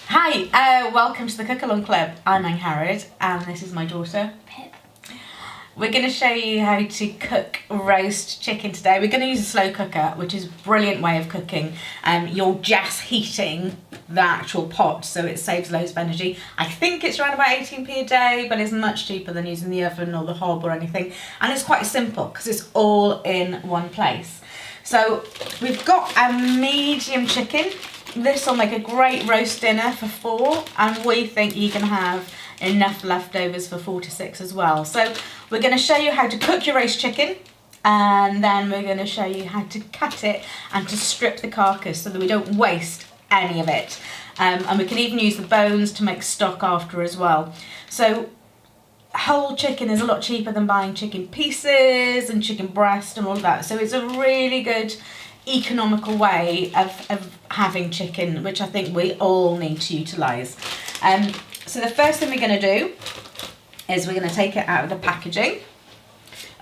Hi, welcome to the Cookalong Clwb. I'm Angharad and this is my daughter, Pip. We're going to show you how to cook roast chicken today. We're going to use a slow cooker, which is a brilliant way of cooking. You're just heating the actual pot, so it saves loads of energy. I think it's around about 18p a day, but it's much cheaper than using the oven or the hob or anything. And it's quite simple because it's all in one place. So we've got a medium chicken. This will make a great roast dinner for 4, and we think you can have enough leftovers for 4 to 6 as well. So we're going to show you how to cook your roast chicken, and then we're going to show you how to cut it and to strip the carcass so that we don't waste any of it. And we can even use the bones to make stock after as well. So whole chicken is a lot cheaper than buying chicken pieces and chicken breast and all of that. So it's a really good economical way of having chicken, which I think we all need to utilise. So the first thing we're going to do is we're going to take it out of the packaging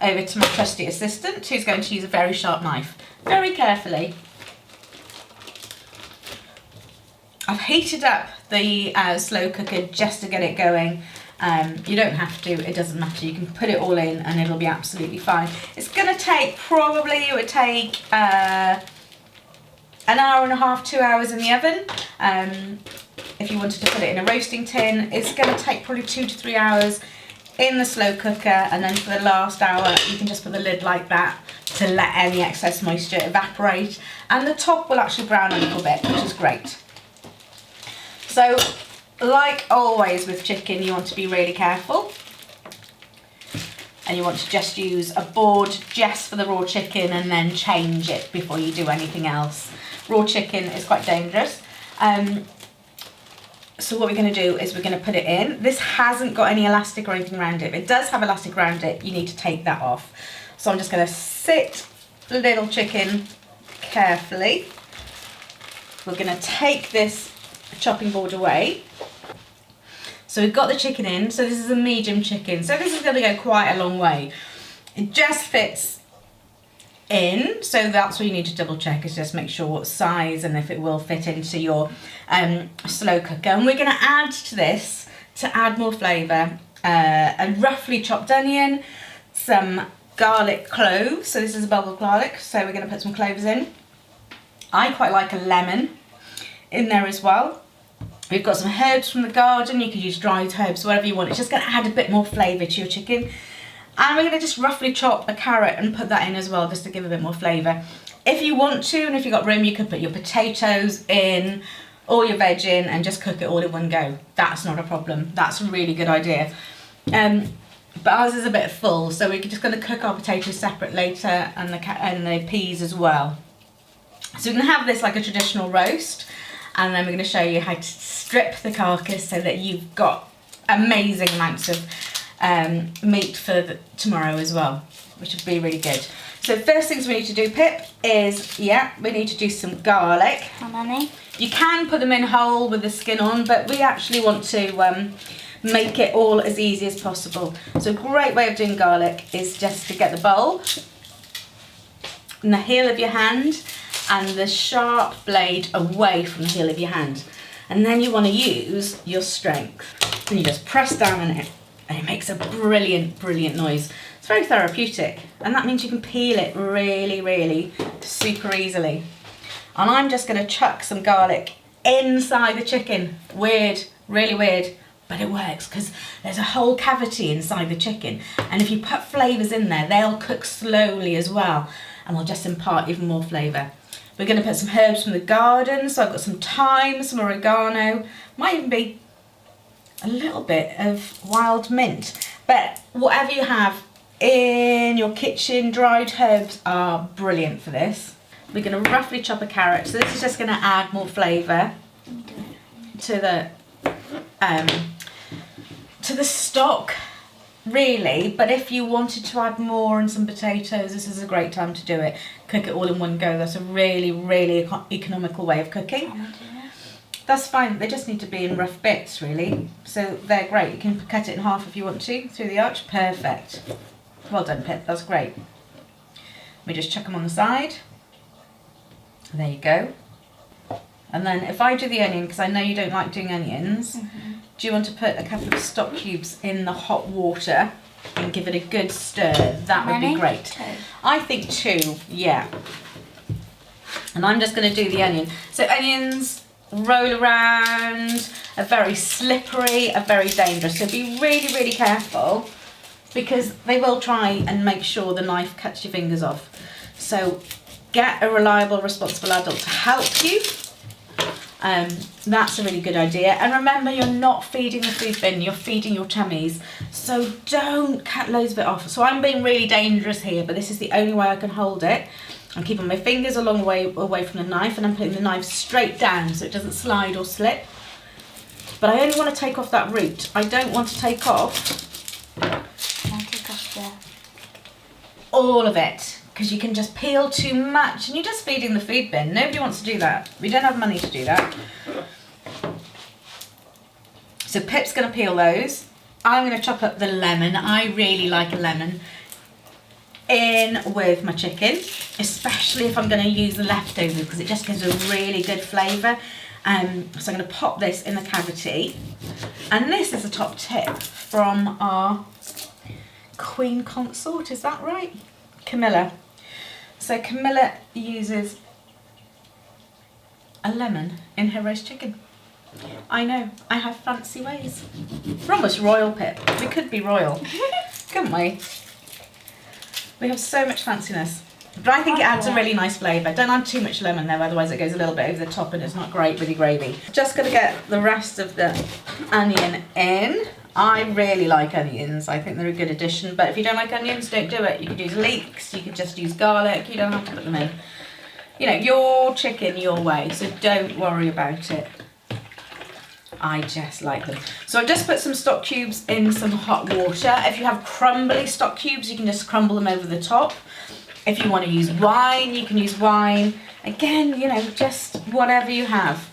over to my trusty assistant, who's going to use a very sharp knife, very carefully. I've heated up the slow cooker just to get it going. You don't have to, it doesn't matter, you can put it all in and it'll be absolutely fine. It's going to take, probably it would take an hour and a half, 2 hours in the oven. If you wanted to put it in a roasting tin, it's going to take probably 2 to 3 hours in the slow cooker, and then for the last hour you can just put the lid like that to let any excess moisture evaporate, and the top will actually brown a little bit, which is great. So like always with chicken, you want to be really careful, and you want to just use a board just for the raw chicken and then change it before you do anything else. Raw chicken is quite dangerous. So what we're going to do is we're going to put it in. This hasn't got any elastic or anything around it. If it does have elastic around it, you need to take that off. So I'm just going to sit the little chicken carefully. We're going to take this chopping board away. So we've got the chicken in. So this is a medium chicken. So this is going to go quite a long way. It just fits in, so that's what you need to double check, is just make sure what size and if it will fit into your slow cooker. And we're going to add to this, to add more flavour, a roughly chopped onion, some garlic cloves. So this is a bulb of garlic, so we're going to put some cloves in. I quite like a lemon in there as well. We've got some herbs from the garden. You could use dried herbs, whatever you want. It's just going to add a bit more flavour to your chicken. And we're going to just roughly chop a carrot and put that in as well, just to give a bit more flavour. If you want to, and if you've got room, you could put your potatoes in, or your veg in, and just cook it all in one go. That's not a problem. That's a really good idea. But ours is a bit full, so we're just going to cook our potatoes separate later, and the peas as well. So we're going to have this like a traditional roast, and then we're going to show you how to strip the carcass so that you've got amazing amounts of meat for tomorrow as well, which would be really good. So first things we need to do, Pip, is, we need to do some garlic. How many? You can put them in whole with the skin on, but we actually want to make it all as easy as possible. So a great way of doing garlic is just to get the bulb and the heel of your hand and the sharp blade away from the heel of your hand. And then you want to use your strength. And you just press down on it, and it makes a brilliant, brilliant noise. It's very therapeutic, and that means you can peel it really, really super easily. And I'm just going to chuck some garlic inside the chicken. Weird, really weird, but it works because there's a whole cavity inside the chicken, and if you put flavours in there, they'll cook slowly as well, and will just impart even more flavour. We're going to put some herbs from the garden, so I've got some thyme, some oregano, might even be a little bit of wild mint, but whatever you have in your kitchen, dried herbs are brilliant for this. We're going to roughly chop a carrot, so this is just going to add more flavour to the stock, really. But if you wanted to add more and some potatoes, this is a great time to do it. Cook it all in one go. That's a really, really economical way of cooking. That's fine, they just need to be in rough bits really. So they're great, you can cut it in half if you want to, through the arch, perfect. Well done, Pip, that's great. We just chuck them on the side. There you go. And then if I do the onion, because I know you don't like doing onions, do you want to put a couple of stock cubes in the hot water and give it a good stir? That would be great. 2. I think 2, yeah. And I'm just going to do the onion. So onions roll around, are very slippery, are very dangerous. So be really, really careful, because they will try and make sure the knife cuts your fingers off. So get a reliable, responsible adult to help you. That's a really good idea. And remember, you're not feeding the food bin, you're feeding your tummies. So don't cut loads of it off. So I'm being really dangerous here, but this is the only way I can hold it. I'm keeping my fingers a long way away from the knife, and I'm putting the knife straight down so it doesn't slide or slip. But I only want to take off that root. I don't want to take off all of it, because you can just peel too much and you're just feeding the food bin. Nobody wants to do that. We don't have money to do that. So Pip's going to peel those. I'm going to chop up the lemon. I really like a lemon in with my chicken, especially if I'm going to use the leftovers, because it just gives a really good flavour. So I'm going to pop this in the cavity. And this is a top tip from our Queen Consort, is that right? Camilla. So Camilla uses a lemon in her roast chicken. I know, I have fancy ways. We're almost royal, Pip. We could be royal, couldn't we? We have so much fanciness. But I think it adds a really nice flavour. Don't add too much lemon though, otherwise it goes a little bit over the top and it's not great with your gravy. Just going to get the rest of the onion in. I really like onions. I think they're a good addition, but if you don't like onions, don't do it. You could use leeks, you could just use garlic, you don't have to put them in. You know, your chicken, your way, so don't worry about it. I just like them. So I've just put some stock cubes in some hot water. If you have crumbly stock cubes, you can just crumble them over the top. If you want to use wine, you can use wine. Again, you know, just whatever you have.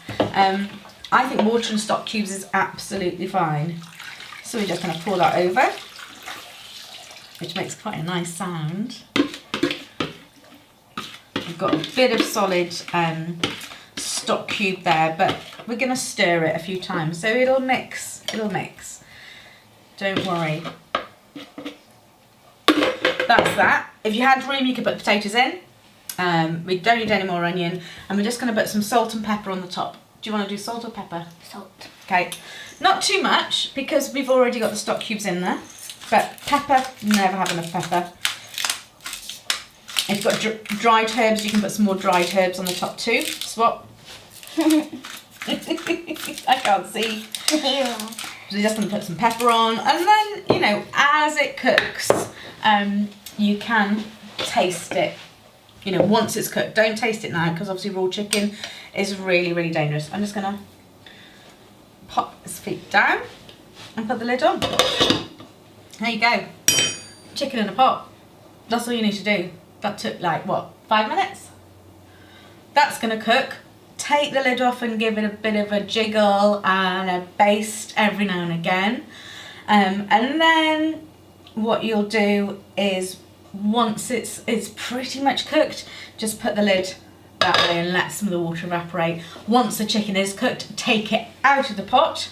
I think water and stock cubes is absolutely fine. So we're just going to pour that over, which makes quite a nice sound. We've got a bit of solid stock cube there, but we're going to stir it a few times, so it'll mix, don't worry. That's that. If you had room, you could put potatoes in. We don't need any more onion, and we're just going to put some salt and pepper on the top. Do you want to do salt or pepper? Salt. Okay, not too much because we've already got the stock cubes in there, but pepper, never have enough pepper. If you've got dried herbs, you can put some more dried herbs on the top too. Swap. I can't see. So we're just going to put some pepper on, and then, you know, as it cooks, you can taste it. You know, once it's cooked, don't taste it now, because obviously raw chicken is really, really dangerous. I'm just going to pop his feet down and put the lid on. There you go. Chicken in a pot. That's all you need to do. That took like, what, 5 minutes? That's going to cook. Take the lid off and give it a bit of a jiggle and a baste every now and again. And then what you'll do is, once it's pretty much cooked, just put the lid that way and let some of the water evaporate. Once the chicken is cooked, take it out of the pot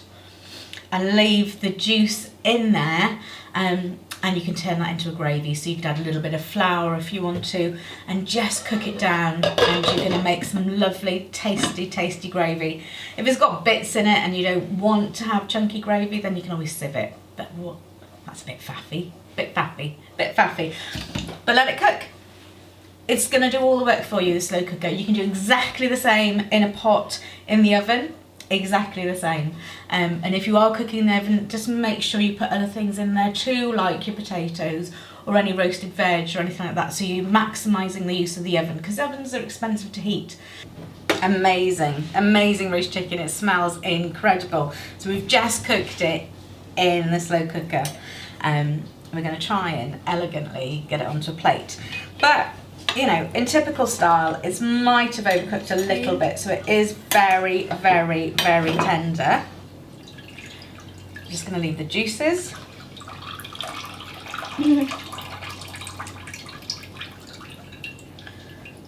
and leave the juice in there, and you can turn that into a gravy. So you could add a little bit of flour if you want to, and just cook it down, and you're going to make some lovely tasty gravy. If it's got bits in it and you don't want to have chunky gravy, then you can always sieve it, but that's a bit faffy. But let it cook. It's going to do all the work for you, the slow cooker. You can do exactly the same in a pot in the oven, exactly the same. And if you are cooking in the oven, just make sure you put other things in there too, like your potatoes or any roasted veg or anything like that, so you're maximising the use of the oven, because ovens are expensive to heat. Amazing roast chicken. It smells incredible. So we've just cooked it in the slow cooker. We're going to try and elegantly get it onto a plate, but you know, in typical style, it might have overcooked a little bit, so it is very tender. I'm just going to leave the juices.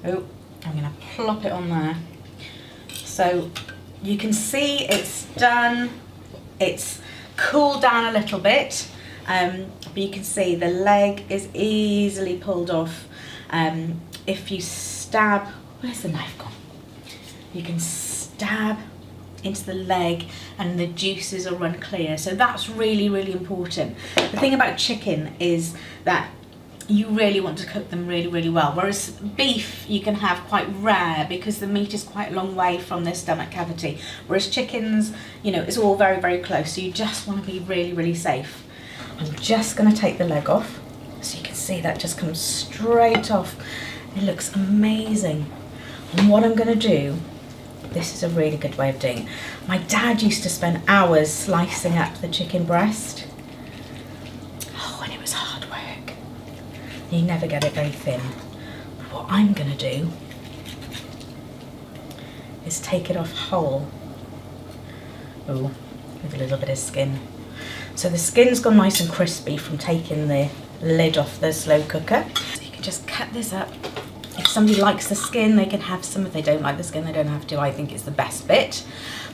Oh, I'm going to plop it on there. So you can see it's done. It's cooled down a little bit, but you can see the leg is easily pulled off. If you stab, where's the knife gone? You can stab into the leg and the juices will run clear. So that's really, really important. The thing about chicken is that you really want to cook them really, really well. Whereas beef you can have quite rare because the meat is quite a long way from their stomach cavity. Whereas chickens, you know, it's all very, very close. So you just want to be really, really safe. I'm just going to take the leg off. So you can see that just comes straight off. It looks amazing. And what I'm going to do, this is a really good way of doing it. My dad used to spend hours slicing up the chicken breast. Oh, and it was hard work. You never get it very thin. But what I'm going to do is take it off whole. Oh, with a little bit of skin. So the skin's gone nice and crispy from taking the lid off the slow cooker. So you can just cut this up. If somebody likes the skin, they can have some. If they don't like the skin, they don't have to. I think it's the best bit.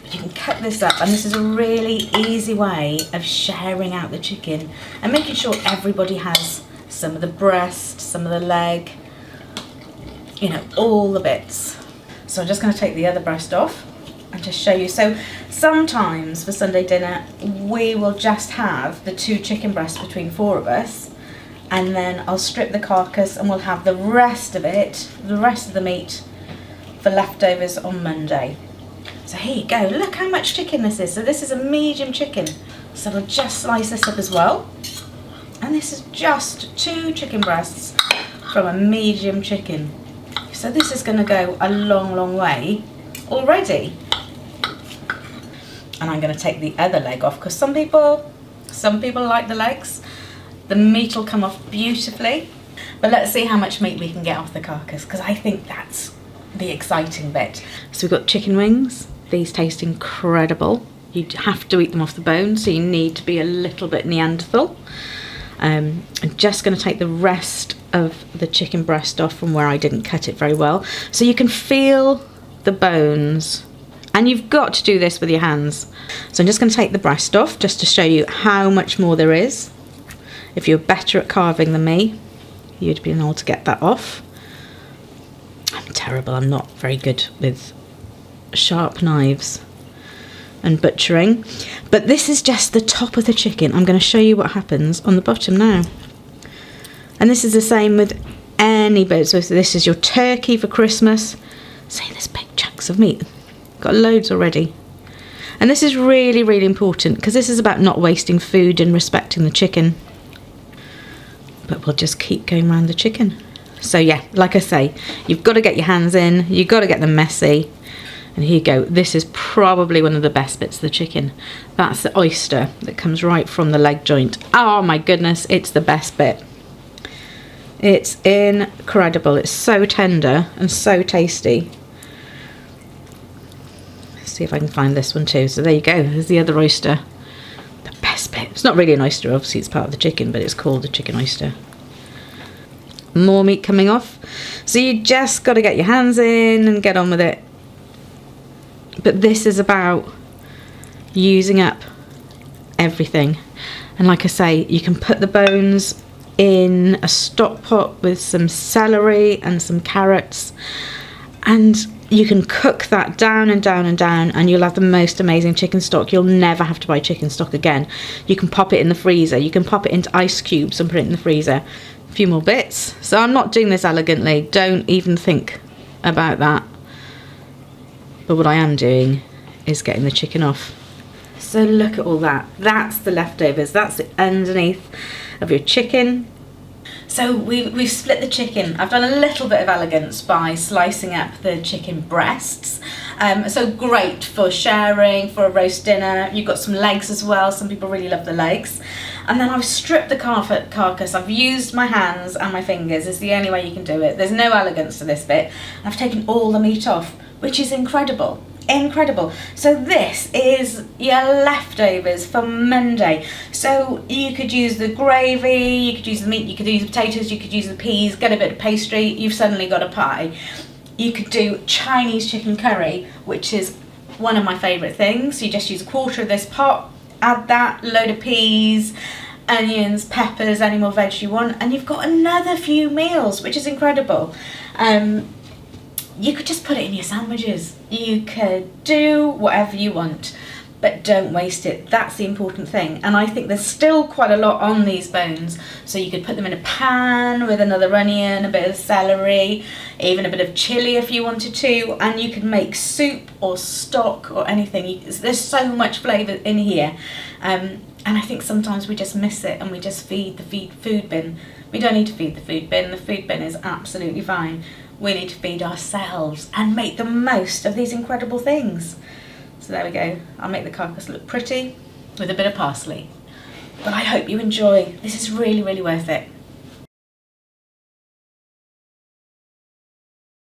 But you can cut this up, and this is a really easy way of sharing out the chicken and making sure everybody has some of the breast, some of the leg, you know, all the bits. So I'm just going to take the other breast off and just show you. So sometimes for Sunday dinner, we will just have the 2 chicken breasts between 4 of us, and then I'll strip the carcass and we'll have the rest of it, the rest of the meat, for leftovers on Monday. So here you go, look how much chicken this is. So this is a medium chicken. So we'll just slice this up as well. And this is just 2 chicken breasts from a medium chicken. So this is going to go a long, long way already. And I'm going to take the other leg off because some people like the legs. The meat will come off beautifully. But let's see how much meat we can get off the carcass, because I think that's the exciting bit. So we've got chicken wings. These taste incredible. You have to eat them off the bone, so you need to be a little bit Neanderthal. I'm just going to take the rest of the chicken breast off from where I didn't cut it very well. So you can feel the bones, and you've got to do this with your hands. So I'm just going to take the breast off just to show you how much more there is. If you're better at carving than me, you'd be able to get that off. I'm terrible, I'm not very good with sharp knives and butchering, but this is just the top of the chicken. I'm going to show you what happens on the bottom now. And this is the same with any bit. So this is your turkey for Christmas. See, there's big chunks of meat. Got loads already. And this is really, really important because this is about not wasting food and respecting the chicken. But we'll just keep going around the chicken. So yeah, like I say, you've got to get your hands in, you've got to get them messy. And here you go, this is probably one of the best bits of the chicken. That's the oyster that comes right from the leg joint. Oh my goodness, it's the best bit. It's incredible, it's so tender and so tasty. Let's see if I can find this one too. So there you go, there's the other oyster. The best bit. It's not really an oyster, obviously it's part of the chicken, but it's called a chicken oyster. More meat coming off. So you just got to get your hands in and get on with it. But this is about using up everything. And like I say, you can put the bones in a stock pot with some celery and some carrots, and you can cook that down and down and down, and you'll have the most amazing chicken stock. You'll never have to buy chicken stock again. You can pop it in the freezer. You can pop it into ice cubes and put it in the freezer. A few more bits. So I'm not doing this elegantly. Don't even think about that. But what I am doing is getting the chicken off. So look at all that. That's the leftovers. That's the underneath of your chicken. So we've split the chicken. I've done a little bit of elegance by slicing up the chicken breasts. So great for sharing, for a roast dinner. You've got some legs as well. Some people really love the legs. And then I've stripped the carcass. I've used my hands and my fingers. It's the only way you can do it. There's no elegance to this bit. I've taken all the meat off, which is incredible. Incredible. So this is your leftovers for Monday. So you could use the gravy, you could use the meat, you could use the potatoes, you could use the peas, get a bit of pastry, you've suddenly got a pie. You could do Chinese chicken curry, which is one of my favourite things. So you just use a quarter of this pot, add that, load of peas, onions, peppers, any more veg you want, and you've got another few meals, which is incredible. You could just put it in your sandwiches. You could do whatever you want, but don't waste it. That's the important thing. And I think there's still quite a lot on these bones, so you could put them in a pan with another onion, a bit of celery, even a bit of chilli if you wanted to, and you could make soup or stock or anything. There's so much flavour in here, and I think sometimes we just miss it and we just feed the food bin. We don't need to feed the food bin. The food bin is absolutely fine. We need to feed ourselves and make the most of these incredible things. So there we go. I'll make the carcass look pretty with a bit of parsley. But I hope you enjoy. This is really, really worth it.